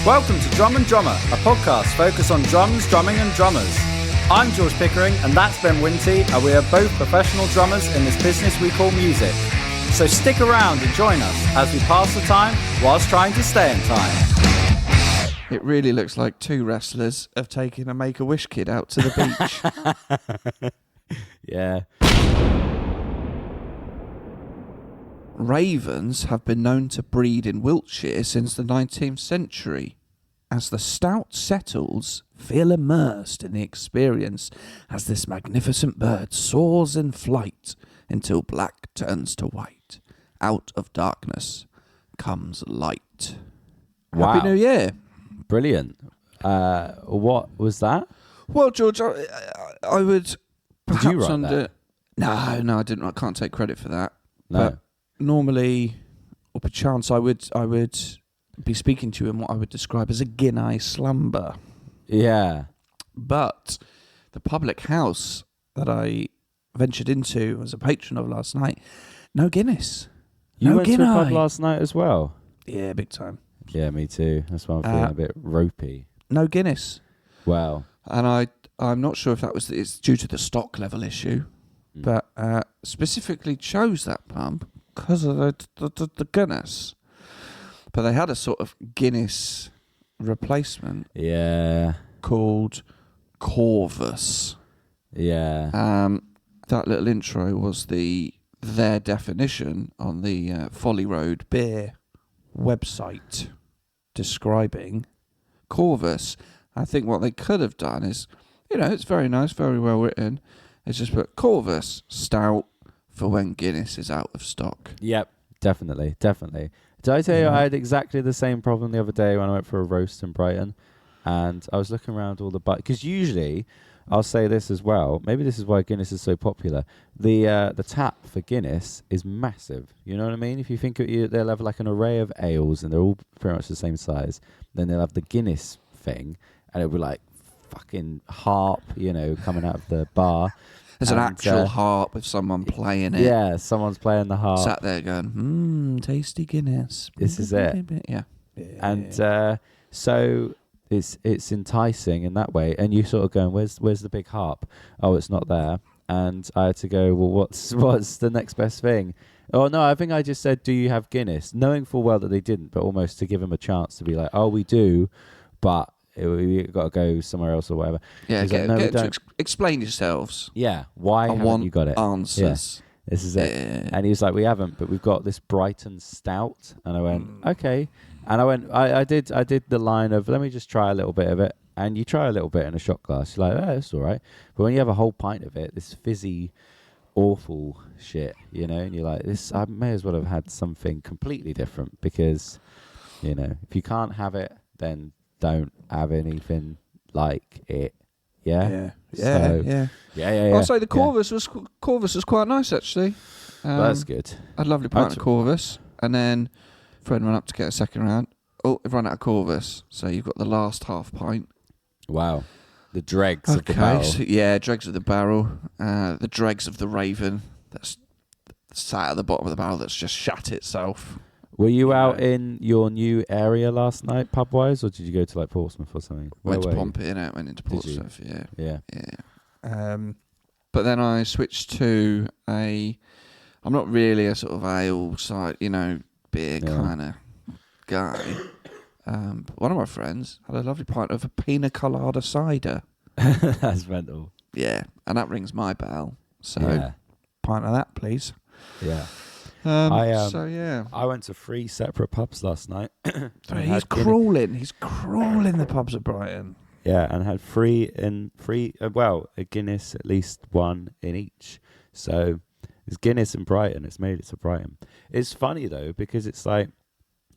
Welcome to Drum and Drummer, a podcast focused on drums, drumming and drummers. I'm George Pickering and that's Ben Winty, and we are both professional drummers in this business we call music. So stick around and join us as we pass the time whilst trying to stay in time. It really looks like two wrestlers have taken a Make-A-Wish kid out to the beach. Yeah. Ravens have been known to breed in Wiltshire since the 19th century. As the stout settles, feel immersed in the experience as this magnificent bird soars in flight until black turns to white. Out of darkness comes light. Wow. Happy New Year. Brilliant. What was that? Well, George, I would perhaps Did you write that? No, I didn't. I can't take credit for that. No. But normally, or perchance, I would be speaking to you in what I would describe as a Guinea slumber. Yeah. But the public house that I ventured into as a patron of last night, no Guinness. You no went Guinea. to a pub last night as well? Yeah, big time. Yeah, me too. That's why I'm feeling a bit ropey. No Guinness. Wow. And I'm not sure if it's due to the stock level issue, but specifically chose that pub because of the Guinness. But they had a sort of Guinness replacement. Yeah. Called Corvus. Yeah. That little intro was their definition on the Folly Road beer website describing Corvus. I think what they could have done is, it's very nice, very well written. It's just put Corvus Stout for when Guinness is out of stock. Yep. Definitely. Did I tell you I had exactly the same problem the other day when I went for a roast in Brighton, and I was looking around all the because usually I'll say this as well. Maybe this is why Guinness is so popular. The tap for Guinness is massive. You know what I mean? If you think they'll have like an array of ales and they're all pretty much the same size. Then they'll have the Guinness thing, and it'll be like fucking harp, coming out of the bar. There's an actual harp with someone playing it. Yeah, someone's playing the harp. Sat there going, tasty Guinness. This is it. Yeah. And so it's enticing in that way. And you sort of going, where's the big harp? Oh, it's not there. And I had to go, well, what's the next best thing? Oh, no, I think I just said, do you have Guinness? Knowing full well that they didn't, but almost to give them a chance to be like, oh, we do, but we got to go somewhere else or whatever. Yeah, explain yourselves. Yeah, why haven't you got it? Answers. Yeah, this is it. Yeah. And he was like, we haven't, but we've got this Brighton Stout. And I went, okay. And I did the line of, let me just try a little bit of it. And you try a little bit in a shot glass. You're like, that's all right. But when you have a whole pint of it, this fizzy, awful shit, and you're like, this, I may as well have had something completely different because, if you can't have it, then don't have anything like it. Yeah. I'll say the Corvus was quite nice actually. That's good. I had a lovely pint of Corvus, and then friend went up to get a second round. Oh, they've run out of Corvus, so you've got the last half pint. Wow, the dregs of the barrel. So, dregs of the barrel. The dregs of the Raven that's sat at the bottom of the barrel that's just shat itself. Were you out in your new area last night, pub-wise, or did you go to like Portsmouth or something? Went to Pompey, went into Portsmouth, Yeah. But then I switched to I'm not really a sort of ale side, beer kind of guy. One of my friends had a lovely pint of a pina colada cider. That's mental. Yeah, and that rings my bell. So, pint of that, please. Yeah. I went to 3 separate pubs last night. He's crawling the pubs at Brighton. Yeah, and had a Guinness, at least one in each. So it's Guinness and Brighton. It's made it to Brighton. It's funny though, because it's like,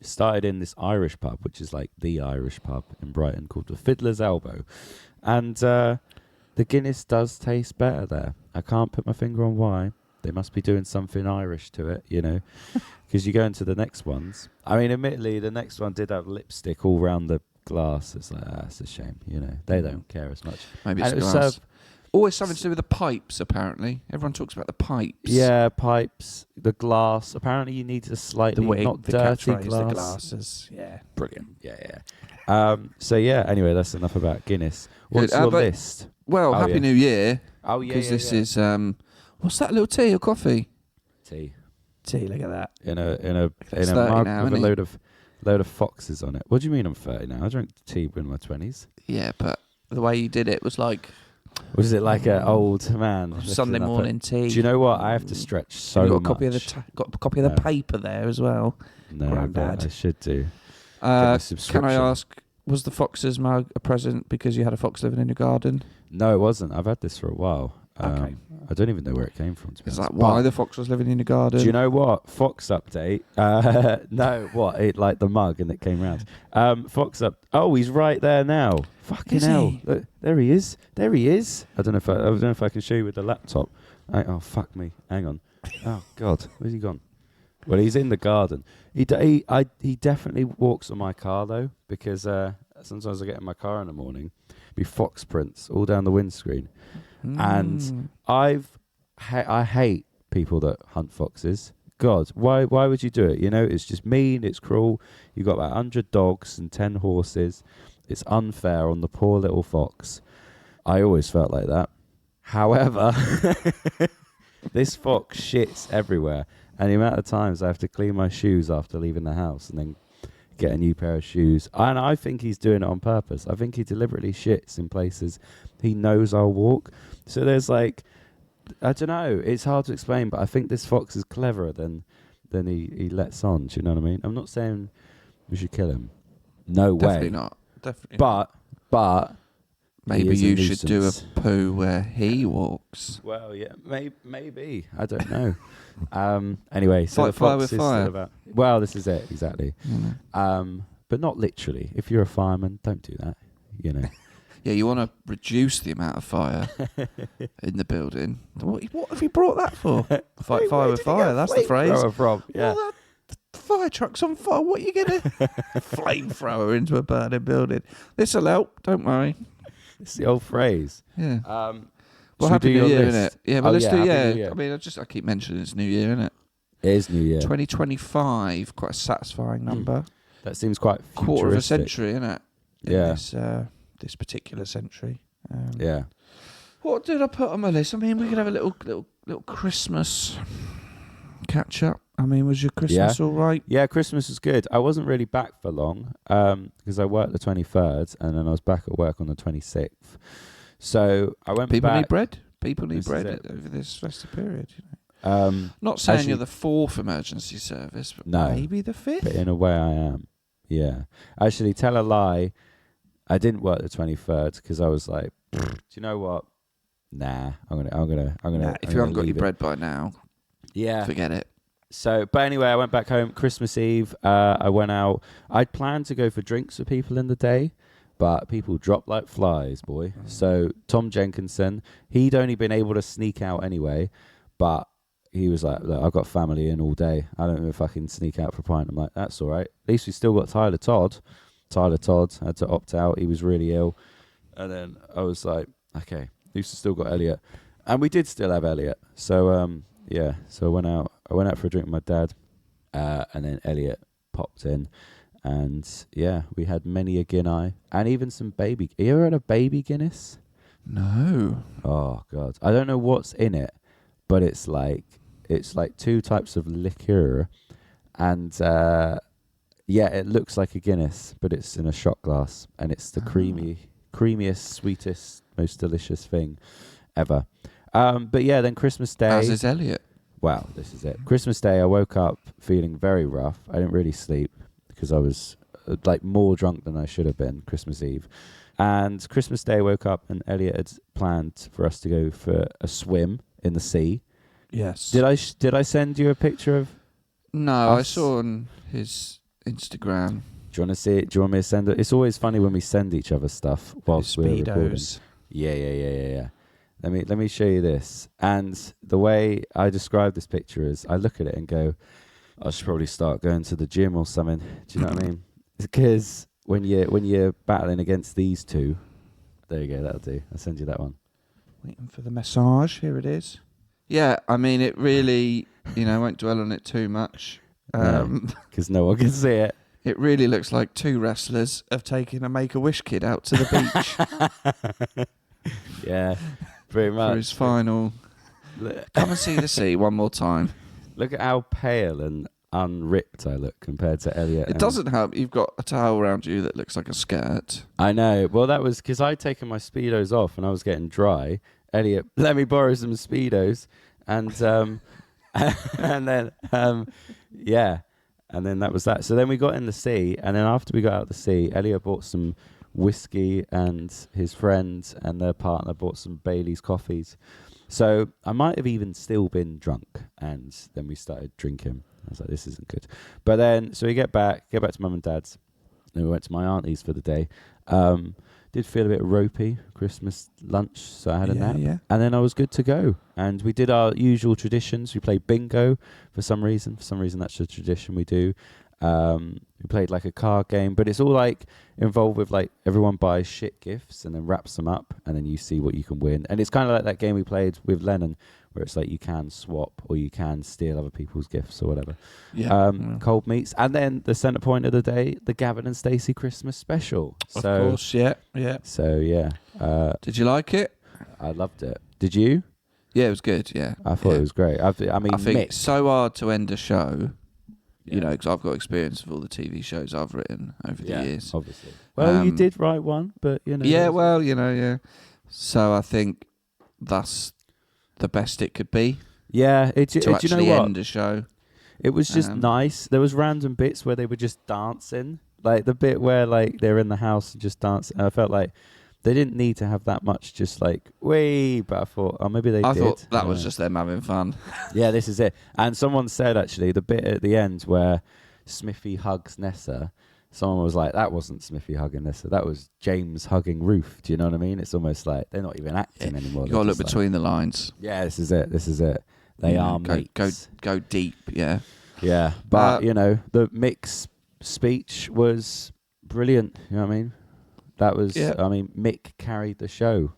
it started in this Irish pub, which is like the Irish pub in Brighton called the Fiddler's Elbow. And the Guinness does taste better there. I can't put my finger on why. They must be doing something Irish to it, because you go into the next ones. I mean, admittedly, the next one did have lipstick all round the glass. It's like, that's a shame, They don't care as much. Maybe it's glass. Always something to do with the pipes, apparently. Everyone talks about the pipes. Yeah, pipes, the glass. Apparently, you need a slightly not the dirty catchphrase, glass. the glasses. Yeah. Brilliant. Yeah. So yeah. Anyway, that's enough about Guinness. What's Good. your But- list? Well, Oh, Happy yeah. New Year. Oh yeah, Because yeah, this yeah. is what's that, little tea or coffee? tea Tea. Look at that. in a It's 30 mug now, with a isn't it? load of foxes on it. What do you mean I'm 30 now? I drank tea in my 20s. Yeah, but the way you did it was like Was it like an old man Sunday lifting up morning tea. Do you know what? I have to stretch so you got a much. copy of got a copy of the No. paper there as well. No, Grandad. but I should do. Get a Can subscription. I ask, was the fox's mug a present because you had a fox living in your garden? No, it wasn't. I've had this for a while. Okay. I don't even know where it came from. To be Is honest. that why But the fox was living in your garden? do you know what? Fox update. No, what? It like the mug and it came round. Fox up. Oh, he's right there now. Fucking Is hell! he? Look, there he is. There he is. I don't know if I can show you with the laptop. Oh fuck me! Hang on. Oh God, where's he gone? Well, he's in the garden. He definitely walks on my car though, because sometimes I get in my car in the morning, be fox prints all down the windscreen. And I hate people that hunt foxes. God, why would you do it? You know, it's just mean, it's cruel. You've got about 100 dogs and 10 horses. It's unfair on the poor little fox. I always felt like that. However, this fox shits everywhere. And the amount of times I have to clean my shoes after leaving the house and then get a new pair of shoes. And I think he's doing it on purpose. I think he deliberately shits in places he knows I'll walk. So there's like, I don't know, it's hard to explain, but I think this fox is cleverer than he lets on. Do you know what I mean? I'm not saying we should kill him. No Definitely way. not. Definitely not. But Maybe he is a you should do a nuisance. poo where he walks. Well, yeah, maybe. I don't know. Anyway, so Fight the fire fox with is fire. still about. Well, this is it exactly. But not literally. If you're a fireman, don't do that. You know. Yeah, you want to reduce the amount of fire in the building. What have you brought that for? Fight fire with fire. That's the phrase. Yeah. Well, the fire truck's on fire. What are you going to flamethrower into a burning building? This'll help. Don't worry. It's the old phrase. Yeah. Well, Well, Happy New Year, innit? Yeah, well, let's do, Happy yeah. New Year. I mean, I keep mentioning it's New Year, innit? It is New Year. 2025, quite a satisfying number. That seems quite Quarter of a futuristic. century, innit? Yeah. This particular century. Yeah. What did I put on my list? I mean, we could have a little Christmas catch up. I mean, was your Christmas all right? Yeah, Christmas was good. I wasn't really back for long because I worked the 23rd and then I was back at work on the 26th. So I went People back. need bread. People need This is bread it. over this festive period. You know. Not saying actually- you're the fourth emergency service, but No. maybe the fifth. But in a way, I am. Yeah. Actually, tell a lie. I didn't work the 23rd because I was like, do you know what? Nah, I'm gonna. Nah, if I'm you gonna haven't got your leave it. bread by now, Yeah. forget it. So, but anyway, I went back home Christmas Eve. I went out. I'd planned to go for drinks with people in the day, but people dropped like flies, boy. So Tom Jenkinson, he'd only been able to sneak out anyway, but he was like, look, I've got family in all day. I don't know if I can sneak out for a pint. I'm like, that's all right. At least we still got Tyler Todd. Tyler Todd had to opt out. He was really ill. And then I was like, okay, at least we still got Elliot. And we did still have Elliot. So, yeah, so I went out for a drink with my dad, and then Elliot popped in, and yeah, we had many a Guinness and even some baby. You ever had a baby Guinness? No. Oh God, I don't know what's in it, but it's like two types of liqueur, and yeah, it looks like a Guinness, but it's in a shot glass, and it's the creamiest, sweetest, most delicious thing ever. But yeah, then Christmas Day. As is Elliot. Wow, this is it. Christmas Day, I woke up feeling very rough. I didn't really sleep because I was like more drunk than I should have been Christmas Eve. And Christmas Day, I woke up and Elliot had planned for us to go for a swim in the sea. Yes. Did I send you a picture of? No, I us? saw on his Instagram. Do you want to see it? Do you want me to send it? It's always funny when we send each other stuff whilst we're recording. Speedos. Yeah. Let me show you this. And the way I describe this picture is I look at it and go, I should probably start going to the gym or something. Do you know what I mean? Because when you're battling against these two, there you go, that'll do. I'll send you that one. Waiting for the massage. Here it is. Yeah, I mean, it really, I won't dwell on it too much. Because no one can see it. It really looks like two wrestlers have taken a Make-A-Wish kid out to the beach Yeah, pretty much. for his final. Come and see the sea one more time. Look at how pale and unripped I look compared to Elliot. It doesn't help. You've got a towel around you that looks like a skirt. I know. Well, that was because I'd taken my Speedos off and I was getting dry. Elliot, let me borrow some Speedos. And and then, yeah. And then that was that. So then we got in the sea. And then after we got out of the sea, Elliot bought some whiskey and his friend and their partner bought some Bailey's coffees. So I might have even still been drunk. And then we started drinking. I was like, this isn't good. But then, so we get back to mum and dad's. Then we went to my auntie's for the day. Did feel a bit ropey, Christmas lunch, so I had a nap. Yeah. And then I was good to go. And we did our usual traditions. We played bingo for some reason. For some reason, that's a tradition we do. We played like a card game, but it's all like involved with like everyone buys shit gifts and then wraps them up and then you see what you can win. And it's kind of like that game we played with Lennon where it's like you can swap or you can steal other people's gifts or whatever. Yeah. Cold meats. And then the centre point of the day, the Gavin and Stacey Christmas special. Of course, yeah. So, yeah. Did you like it? I loved it. Did you? Yeah, it was good, yeah. I thought it was great. I think Mick, it's so hard to end a show, Yeah. because I've got experience of all the TV shows I've written over the years. Obviously. Well, you did write one, but, Yeah, well, yeah. So I think that's the best it could be Yeah, to do you know actually what? end a show. It was just nice. There was random bits where they were just dancing. Like the bit where like they're in the house and just dancing. I felt like they didn't need to have that much just like, wee. But I thought, maybe they did. I thought that was just them having fun. Yeah, this is it. And someone said actually the bit at the end where Smithy hugs Nessa, someone was like, that wasn't Smithy hugging Nessa. That was James hugging Ruth. Do you know what I mean? It's almost like they're not even acting anymore. You got to look between the lines. Yeah, this is it. They are mates. Go deep, yeah. Yeah, but the Mick's speech was brilliant. You know what I mean? That was. Yeah. I mean, Mick carried the show.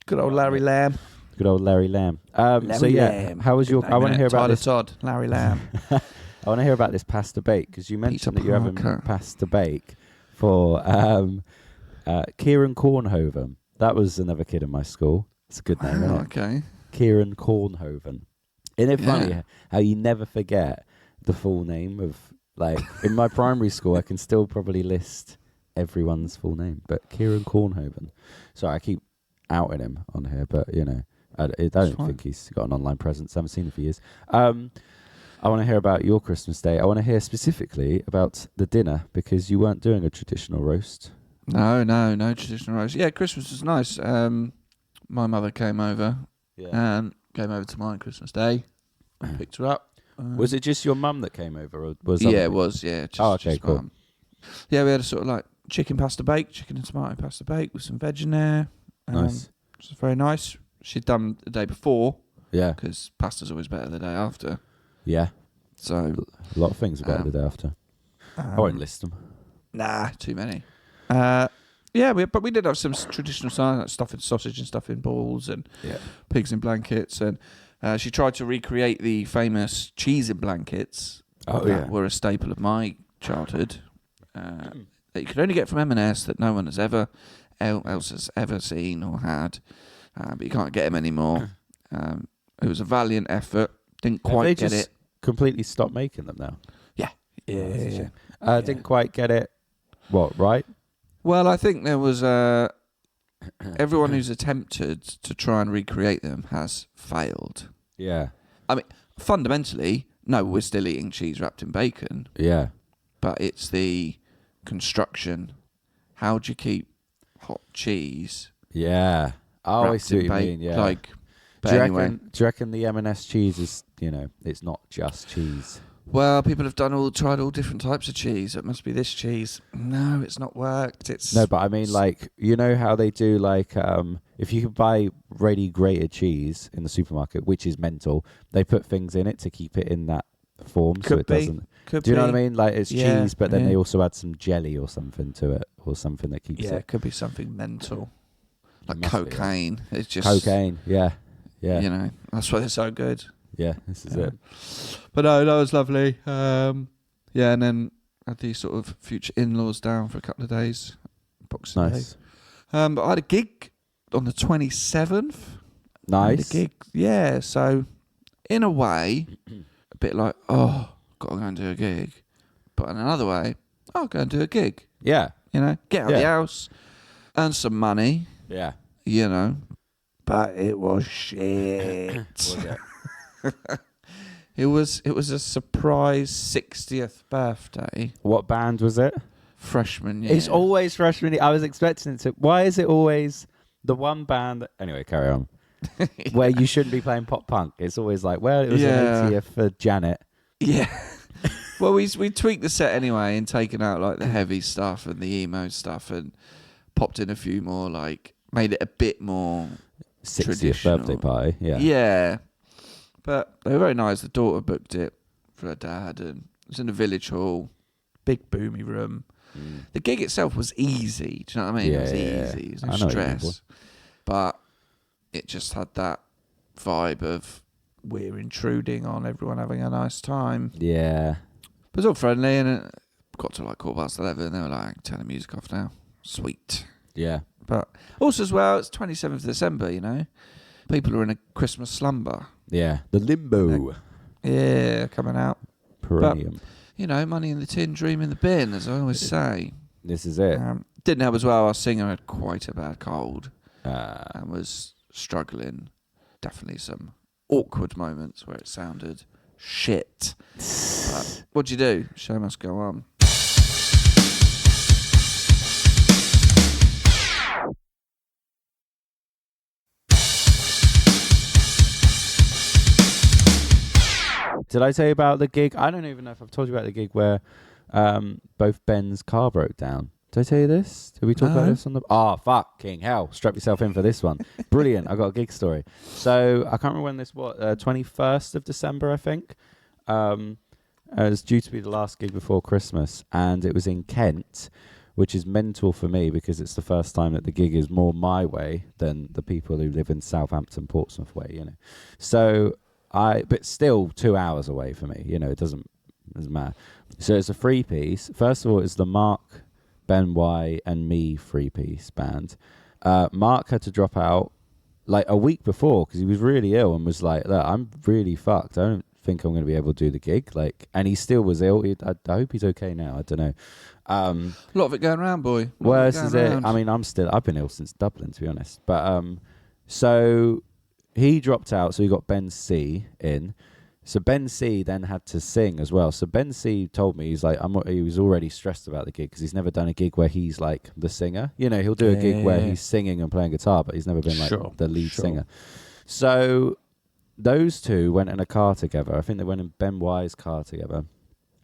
Good old Larry Lamb. Good old Larry Lamb. Lamb. How was your? I want to hear about this. Todd, Larry Lamb. I want to hear about this pasta bake because you mentioned that you're having pasta bake for Kieran Cornhoven. That was another kid in my school. It's a good name, isn't it? Okay. Kieran Cornhoven. Isn't it funny how you never forget the full name of, like, in my primary school, I can still probably list everyone's full name, but Kieran Cornhoven. Sorry, I keep outing him on here, but, I don't think he's got an online presence. I haven't seen him for years. I want to hear about your Christmas day. I want to hear specifically about the dinner because you weren't doing a traditional roast. No traditional roast. Yeah, Christmas was nice. My mother came over and came over to mine Christmas Day. I picked her up. Was it just your mum that came over? Or was it was, yeah. Just cool. Mum. Yeah, we had a sort of like chicken and tomato pasta bake with some veg in there. Nice. Which was very nice. She'd done the day before. Yeah. Because pasta's always better the day after. Yeah. So a lot of things are better the day after. I won't list them. Nah, too many. But we did have some traditional stuff, like stuffing sausage and stuffing balls and pigs in blankets. And she tried to recreate the famous cheese in blankets that were a staple of my childhood. That you could only get from M&S, that no one has else has ever seen or had. But you can't get them anymore. It was a valiant effort. Didn't quite get it. Completely stopped making them now. Yeah. Didn't quite get it. What, right? Well, I think there was everyone who's attempted to try and recreate them has failed. Yeah. I mean, fundamentally, no, we're still eating cheese wrapped in bacon. Yeah. But it's the construction. How do you keep hot cheese? Yeah. Oh, I see what you mean. Yeah. Like, do you reckon the M&S cheese is, it's not just cheese? Well, people have tried all different types of cheese. It must be this cheese. No, it's not worked. No, but I mean, like, you know how they do, like, if you can buy ready grated cheese in the supermarket, which is mental, they put things in it to keep it in that form so it doesn't. Do you know what I mean? Like, it's cheese, but then they also add some jelly or something to it, or something that keeps it. Yeah, it could be something mental. like Must be, yeah. cocaine. It's just Cocaine, yeah. You know, that's why they're so good. Yeah, this is it. But no, that was lovely. Yeah, and then had these sort of future in-laws down for a couple of days. Boxing Nice. Day. But I had a gig on the 27th. I had a Nice. gig, yeah. So in a way, a bit like, oh, got to go and do a gig. But in another way, I'll go and do a gig. Yeah. You know, get out of the house, earn some money. Yeah. You know, but it was shit. Was it? It was a surprise 60th birthday. What band was it? Freshman year. It's always freshman year. I was expecting it to. Why is it always the one band that, anyway, carry on. Where you shouldn't be playing pop punk. It's always like, well, it was an 80th for Janet. Yeah. Well, we tweaked the set anyway and taken out like the heavy stuff and the emo stuff and popped in a few more, like made it a bit more 60th traditional. birthday party. Yeah. Yeah. But they were very nice. The daughter booked it for her dad and it was in a village hall, big boomy room. The gig itself was easy. Do you know what I mean? Yeah, it was yeah. easy. It was I no know what you mean, stress. But it just had that vibe of we're intruding on everyone having a nice time. Yeah. But it was all friendly and it got to like 11:15. They were like, turn the music off now. Sweet. Yeah. But also as well, it's 27th December, you know. People are in a Christmas slumber. Yeah. The limbo. Yeah, coming out. Perennium. You know, money in the tin, dream in the bin, as I always say. This is it. Didn't help as well. Our singer had quite a bad cold and was struggling. Definitely some awkward moments where it sounded shit. But what'd you do? Show must go on. Did I tell you about the gig? I don't even know if I've told you about the gig where both Ben's car broke down. Did I tell you this? Did we talk about this on the... Oh, fucking hell. Strap yourself in for this one. Brilliant. I got a gig story. So I can't remember when this was. 21st of December, I think. It was due to be the last gig before Christmas. And it was in Kent, which is mental for me because it's the first time that the gig is more my way than the people who live in Southampton, Portsmouth way, you know. So... but still 2 hours away for me, you know, it doesn't matter. So it's a 3-piece. First of all, it's the Mark, Ben Y and me 3-piece band. Mark had to drop out like a week before because he was really ill and was like, look, I'm really fucked. I don't think I'm going to be able to do the gig. Like, and he still was ill. I hope he's okay now. I don't know. A lot of it going around, boy. Well, this is it. I mean, I've been ill since Dublin, to be honest. But so he dropped out, so he got Ben C in. So Ben C then had to sing as well. So Ben C told me, he's like, he was already stressed about the gig because he's never done a gig where he's like the singer. You know, he'll do a gig where he's singing and playing guitar, but he's never been like the lead singer. So those two went in a car together. I think they went in Ben Y's car together.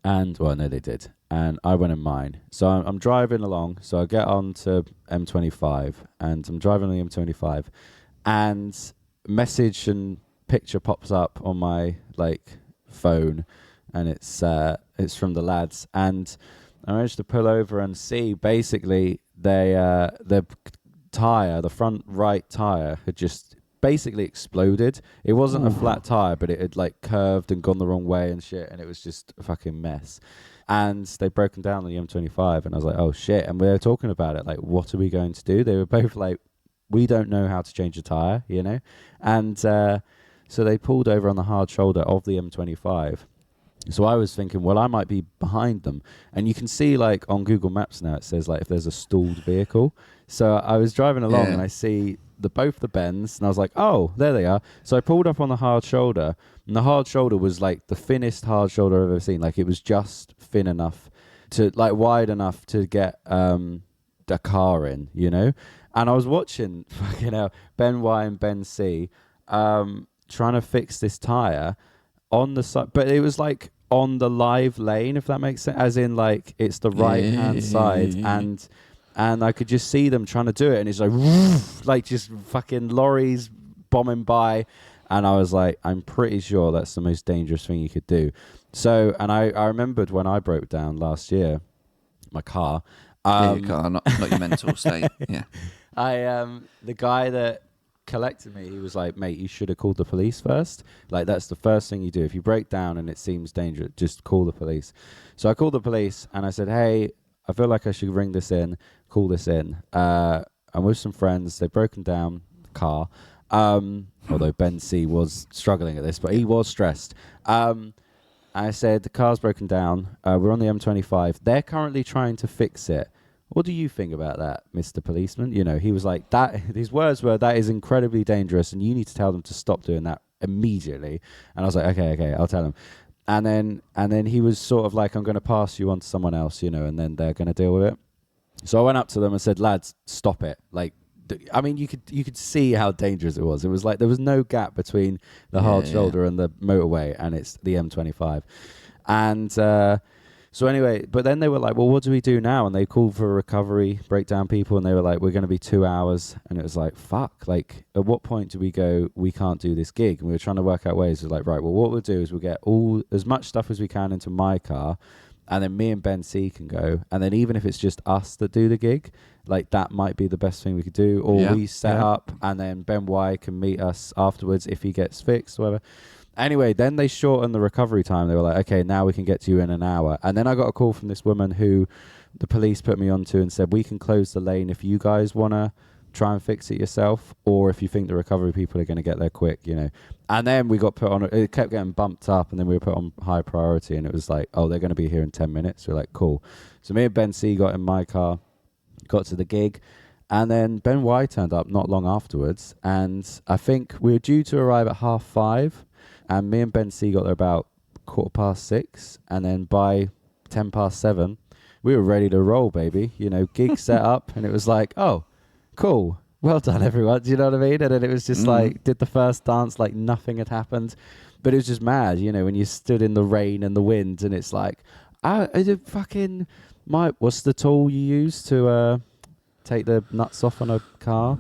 And, well, no, they did. And I went in mine. So I'm driving along. So I get on to M25 and I'm driving on the M25 and message and picture pops up on my like phone and it's from the lads and I managed to pull over and see basically the tire, the front right tire had just basically exploded. It wasn't a flat tire, but it had like curved and gone the wrong way and shit, and it was just a fucking mess. And they'd broken down on the M25 and I was like, oh shit. And we were talking about it, like, what are we going to do? They were both like, we don't know how to change a tire, you know? And so they pulled over on the hard shoulder of the M25. So I was thinking, well, I might be behind them. And you can see, like, on Google Maps now, it says, like, if there's a stalled vehicle. So I was driving along and I see both the bends, and I was like, oh, there they are. So I pulled up on the hard shoulder, and the hard shoulder was, like, the thinnest hard shoulder I've ever seen. Like, it was just thin enough to, like, wide enough to get a car in, you know? And I was watching, fucking hell, Ben Y and Ben C trying to fix this tire on the side, but it was like on the live lane, if that makes sense, as in like it's the right hand side, and I could just see them trying to do it, and it's like woof, like just fucking lorries bombing by, and I was like, I'm pretty sure that's the most dangerous thing you could do. So, and I remembered when I broke down last year, my car. Your car, not your mental state. Yeah. The guy that collected me, he was like, mate, you should have called the police first. Like, that's the first thing you do. If you break down and it seems dangerous, just call the police. So I called the police and I said, hey, I feel like I should call this in. I'm with some friends. They've broken down the car. Although Ben C was struggling at this, but he was stressed. I said, the car's broken down. We're on the M25. They're currently trying to fix it. What do you think about that, Mr. Policeman? You know, he was like, that. His words were, that is incredibly dangerous, and you need to tell them to stop doing that immediately. And I was like, okay, I'll tell him. And then he was sort of like, I'm going to pass you on to someone else, you know, and then they're going to deal with it. So I went up to them and said, lads, stop it. Like, I mean, you could see how dangerous it was. It was like there was no gap between the hard shoulder and the motorway, and it's the M25. And so anyway, but then they were like, well, what do we do now? And they called for recovery, breakdown people, and they were like, we're going to be 2 hours. And it was like, fuck, like, at what point do we go, we can't do this gig? And we were trying to work out ways. It was like, right, well, what we'll do is we'll get as much stuff as we can into my car, and then me and Ben C can go. And then even if it's just us that do the gig, like, that might be the best thing we could do. Or we set up, and then Ben Y can meet us afterwards if he gets fixed, whatever. Anyway, then they shortened the recovery time. They were like, okay, now we can get to you in an hour. And then I got a call from this woman who the police put me onto and said, we can close the lane if you guys want to try and fix it yourself, or if you think the recovery people are going to get there quick, you know. And then we got put on, it kept getting bumped up, and then we were put on high priority, and it was like, oh, they're going to be here in 10 minutes. We're like, cool. So me and Ben C got in my car, got to the gig, and then Ben Y turned up not long afterwards, and I think we were due to arrive at 5:30, and me and Ben C got there about 6:15, and then by 7:10, we were ready to roll, baby. You know, gig set up, and it was like, oh, cool. Well done, everyone. Do you know what I mean? And then it was just like, did the first dance like nothing had happened. But it was just mad, you know, when you stood in the rain and the wind, and it's like, what's the tool you use to take the nuts off on a car?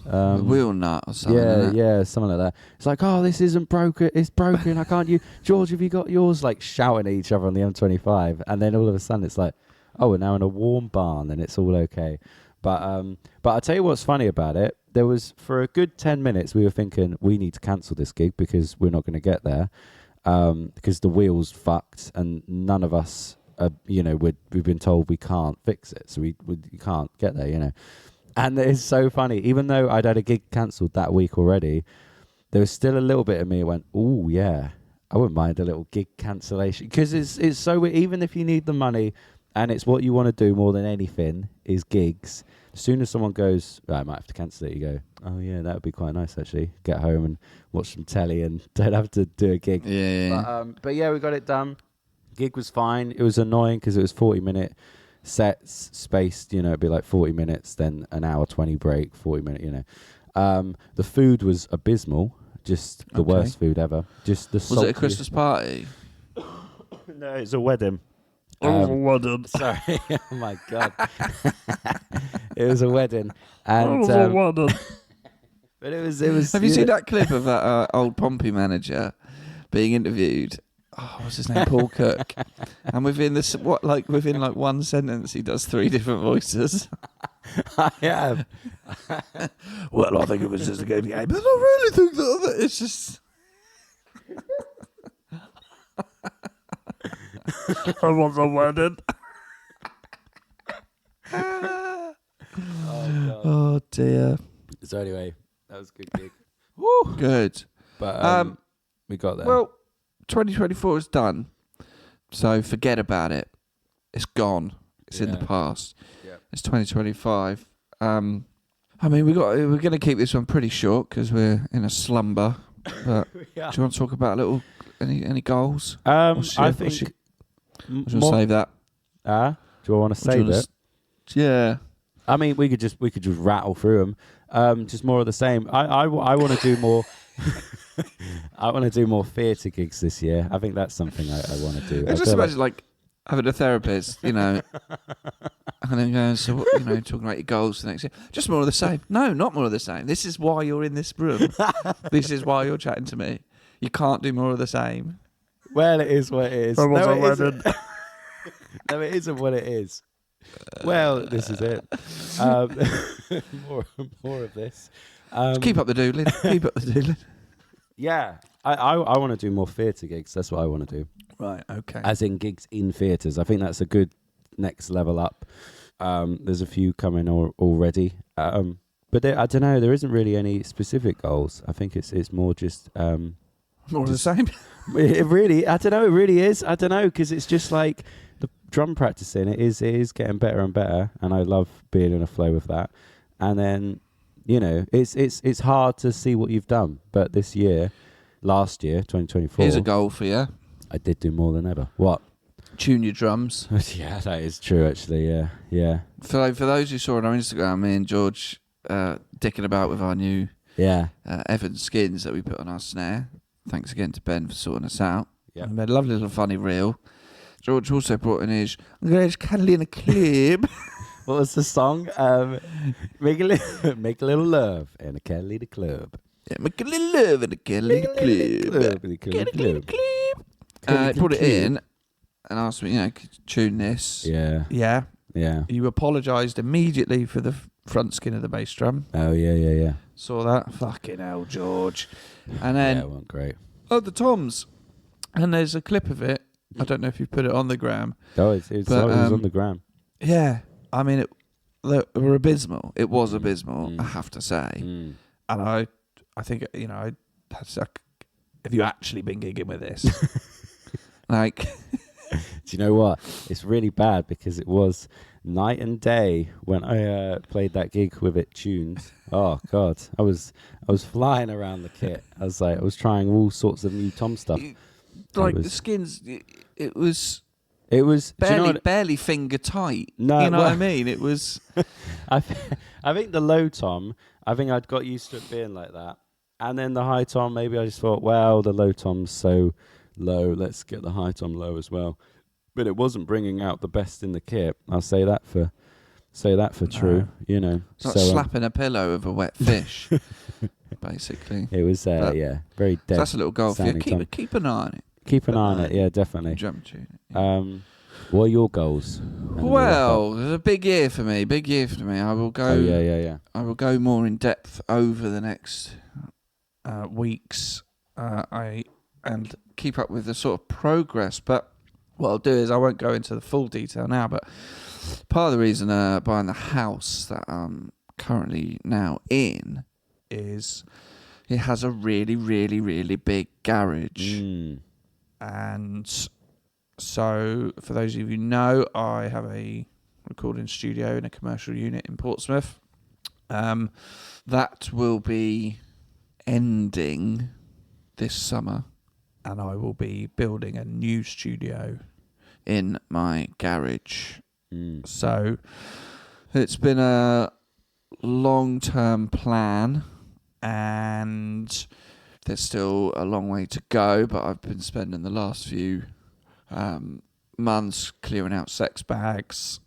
A wheel nut or something. Yeah, something like that. It's like, oh, this isn't broken. It's broken. I can't use. George, have you got yours? Like shouting at each other on the M25. And then all of a sudden it's like, oh, we're now in a warm barn and it's all okay. But I'll tell you what's funny about it. There was, for a good 10 minutes, we were thinking, we need to cancel this gig because we're not going to get there. Because the wheel's fucked and none of us, you know, we've been told we can't fix it. So we can't get there, you know. And it's so funny. Even though I'd had a gig cancelled that week already, there was still a little bit of me that went, oh, yeah, I wouldn't mind a little gig cancellation. Because it's so, even if you need the money and it's what you want to do more than anything is gigs, as soon as someone goes, I might have to cancel it, you go, oh, yeah, that would be quite nice, actually. Get home and watch some telly and don't have to do a gig. Yeah. But yeah, we got it done. Gig was fine. It was annoying because it was 40-minute sets spaced, you know, it'd be like 40 minutes, then an hour 20 break, 40 minute, you know. The food was abysmal, just the worst food ever. Just the Was it a Christmas party? No, it's a wedding. Wedding. Sorry, oh my god. It was a wedding, and but it was. Have you seen that clip of that old Pompey manager being interviewed? Oh, what's his name? Paul Cook. And within one sentence, he does 3 different voices. I have. Well, I think it was just a good game, but I don't really think that. It's just. I want a wedding. Oh dear. So anyway, that was a good gig. Woo, good. But we got there. Well, 2024 is done, so forget about it. It's gone. It's in the past. Yep. It's 2025. I mean, we're going to keep this one pretty short because we're in a slumber. But do you want to talk about a little any goals? I think. Save that. Do I want to save it? Yeah. I mean, we could just rattle through them. Just more of the same. I want to do more. I want to do more theatre gigs this year. I think that's something I want to do. I just imagine like having a therapist, you know, and then going, so what, you know, talking about your goals for next year. Just more of the same. No, not more of the same. This is why you're in this room. This is why you're chatting to me. You can't do more of the same. Well, it is what it is. No, it isn't. No, it isn't what it is. Well, this is it. More of this. Just keep up the doodling. Keep up the doodling. Yeah, I want to do more theatre gigs. That's what I want to do. Right. Okay. As in gigs in theatres. I think that's a good next level up. There's a few coming already. But I don't know. There isn't really any specific goals. I think it's more just more of the same. It really, I don't know. It really is. I don't know, because it's just like the drum practicing. It is getting better and better, and I love being in a flow with that. And then, you know, it's hard to see what you've done. But last year, 2024, Here's a goal for you. I did do more than ever. What? Tune your drums. Yeah, that is true. Actually, yeah. For those who saw on our Instagram, me and George dicking about with our new Evans skins that we put on our snare. Thanks again to Ben for sorting us out. Yeah, we made a lovely little funny reel. George also brought in his "I'm going to cuddle in a club." What was the song? Make a little love and a cuddle in a club. Yeah, make a little love and a cuddle in a club. He brought it in and asked me, could you tune this? Yeah. You apologised immediately for the front skin of the bass drum. Oh yeah. Saw that? Fucking hell, George. And then it wasn't great. Oh, the toms. And there's a clip of it. I don't know if you put it on the gram. Oh, it was on the gram. Yeah. I mean, they were abysmal. It was abysmal, I have to say. And I think, I had to, have you actually been gigging with this? Like... Do you know what? It's really bad because it was night and day when I played that gig with it tuned. Oh God, I was flying around the kit. I was trying all sorts of new tom stuff. The skins, it was barely finger tight. No, you know what I mean? It was. I think the low tom. I think I'd got used to it being like that, and then the high tom. Maybe I just thought, well, the low tom's so low, let's get the high tom low as well. But it wasn't bringing out the best in the kit. I'll say that for true. It's like slapping a pillow with a wet fish, basically. It was very dead. So that's a little goal for you. Keep an eye on it. Keep an eye on it, yeah, definitely. Drum tune it. Yeah. What are your goals? Well, it's a big year for me. I will go. Oh, yeah. I will go more in depth over the next weeks. And keep up with the sort of progress. But what I'll do is I won't go into the full detail now. But part of the reason buying the house that I'm currently now in is it has a really, really, really big garage. And so, for those of you who know, I have a recording studio in a commercial unit in Portsmouth. That will be ending this summer. And I will be building a new studio in my garage. So it's been a long-term plan, and there's still a long way to go, but I've been spending the last few months clearing out sex bags,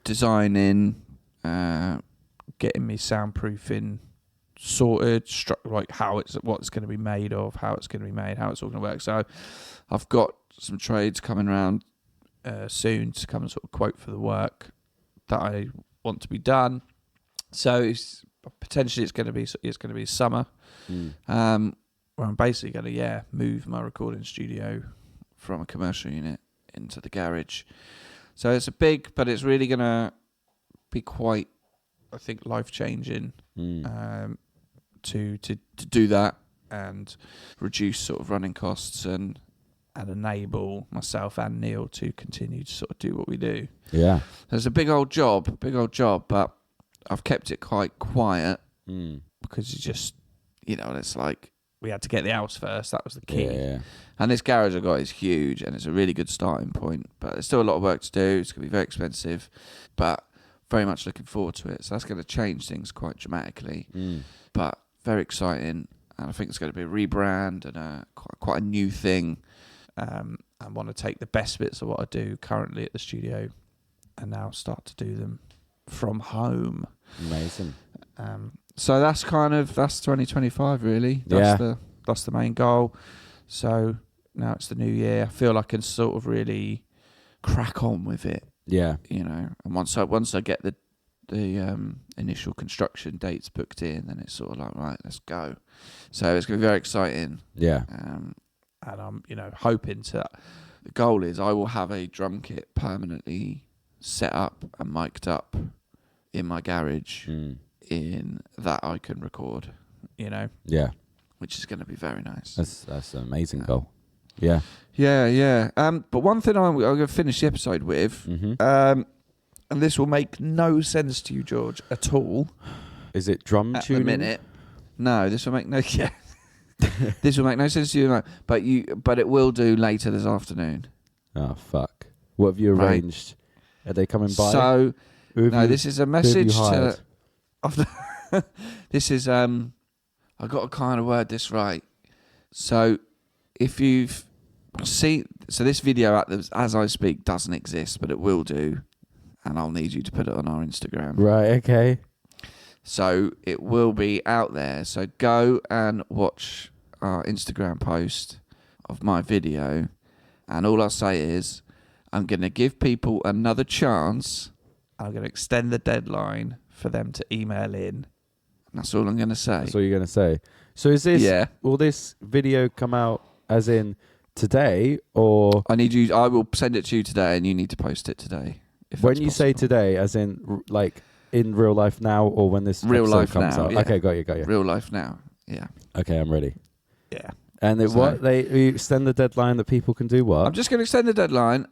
designing, getting me soundproofing sorted, like what it's going to be made of, how it's going to be made, how it's all going to work. So I've got some trades coming around soon to come and sort of quote for the work that I want to be done. So potentially it's going to be summer, where I'm basically going to move my recording studio from a commercial unit into the garage. So it's but it's really going to be quite, I think, life changing. To do that and reduce sort of running costs and enable myself and Neil to continue to sort of do what we do. Yeah. There's a big old job, but I've kept it quite quiet because it's like we had to get the house first. That was the key. Yeah. And this garage I've got is huge and it's a really good starting point, but there's still a lot of work to do. It's going to be very expensive, but very much looking forward to it. So that's going to change things quite dramatically, but very exciting. And I think it's going to be a rebrand and quite a new thing. I want to take the best bits of what I do currently at the studio and now start to do them from home. Amazing. So that's 2025 really. That's the main goal. So now it's the new year. I feel I can sort of really crack on with it Yeah. You know, and once I get the initial construction dates booked in, then it's sort of like, right, let's go. So it's going to be very exciting. Yeah. And I'm, hoping to. The goal is I will have a drum kit permanently set up and mic'd up in my garage in that I can record. Yeah. Which is going to be very nice. That's an amazing goal. Yeah. Yeah. But one thing I'm going to finish the episode with, and this will make no sense to you, George, at all. Is it drum at tuning? the minute? No, this will make no. Yeah. This will make no sense to you, but it will do later this afternoon. Oh fuck! What have you arranged? Right. Are they coming by? So this is a message to. This is I've got to kind of word this right. So if you've seen, so this video as I speak doesn't exist, but it will do, and I'll need you to put it on our Instagram. Right. Okay. So it will be out there. So go and watch our Instagram post of my video. And all I'll say is I'm going to give people another chance. I'm going to extend the deadline for them to email in. That's all I'm going to say. That's all you're going to say. So is this, will this video come out as in today or? I will send it to you today and you need to post it today. When you say today, as in like in real life now or when this real episode life comes now, out? Yeah. Okay, got you. Real life now, yeah. Okay, I'm ready. Yeah. And you extend the deadline that people can do what? I'm just going to extend the deadline,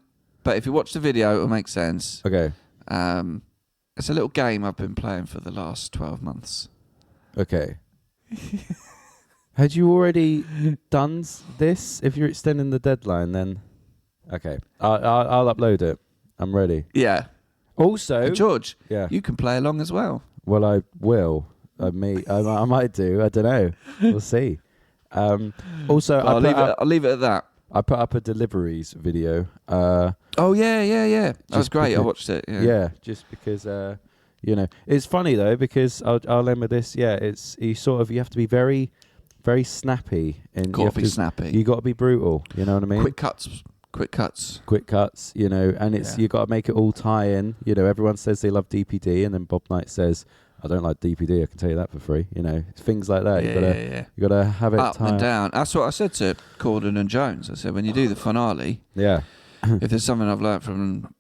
but if you watch the video, it'll make sense. Okay. It's a little game I've been playing for the last 12 months. Okay. Had you already done this? If you're extending the deadline, then okay, I'll upload it. I'm ready. Yeah. Also, George, yeah, you can play along as well. Well, I will. I might do. I don't know. We'll see. Also, I'll leave it at that. I put up a deliveries video. Oh yeah. That was great. Because, I watched it. Yeah, just because it's funny though because I'll end with this. Yeah, you have to be very, very snappy and snappy. You got to be brutal. You know what I mean? Quick cuts. And you got to make it all tie in. Everyone says they love DPD, and then Bob Knight says, "I don't like DPD. I can tell you that for free." Things like that. You gotta have it up and down. That's what I said to Corden and Jones. I said when you do the finale, if there's something I've learned from,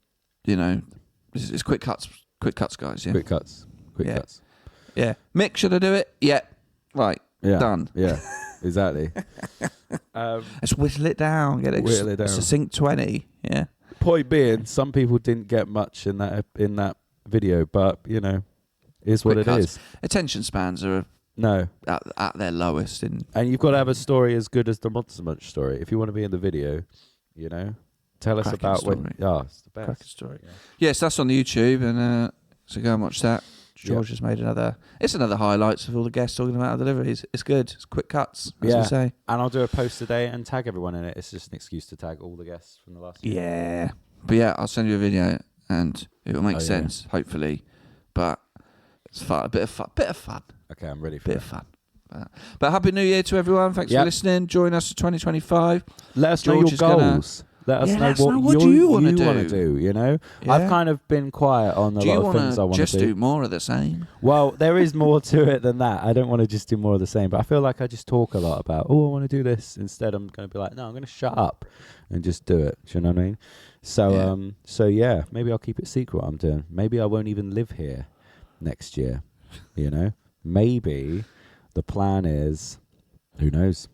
it's quick cuts, guys. Yeah, quick cuts. Yeah. Mick, should I do it? Yeah. Right. Yeah. Done. Yeah. Exactly. Let's whittle it down. Get it succinct 20. Yeah. Point being, some people didn't get much in that video, but is what it is. Attention spans are at their lowest, and you've got to have a story as good as the Monster Munch story. If you want to be in the video, tell us about story. it's the best. Cracking story. Yes, that's on the YouTube, and so go and watch that. George has made another highlights of all the guests talking about our deliveries. It's good. It's quick cuts, as we say. And I'll do a post today and tag everyone in it. It's just an excuse to tag all the guests from the last year. Yeah. But yeah, I'll send you a video and it will make sense, hopefully. But it's fun. A bit of fun. Okay, I'm ready for it. Bit of fun. But Happy New Year to everyone. Thanks for listening. Join us for 2025. Let us know your goals. Let us know what you want to do. Yeah. I've kind of been quiet on a lot of things I want to do. Just do more of the same? Well, there is more to it than that. I don't want to just do more of the same, but I feel like I just talk a lot about, I want to do this. Instead, I'm going to be like, no, I'm going to shut up and just do it. Do you know what I mean? So, maybe I'll keep it secret what I'm doing. Maybe I won't even live here next year. Maybe the plan is, who knows?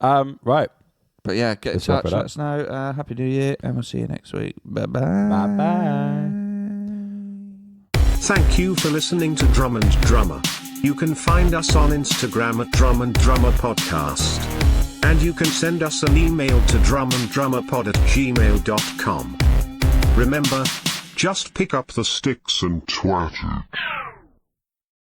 Right. But yeah, get in touch. Let us know. Happy New Year, and we'll see you next week. Bye-bye. Bye-bye. Thank you for listening to Drum and Drummer. You can find us on Instagram at Drum and Drummer Podcast. And you can send us an email to drumanddrummerpod@gmail.com. Remember, just pick up the sticks and twat it.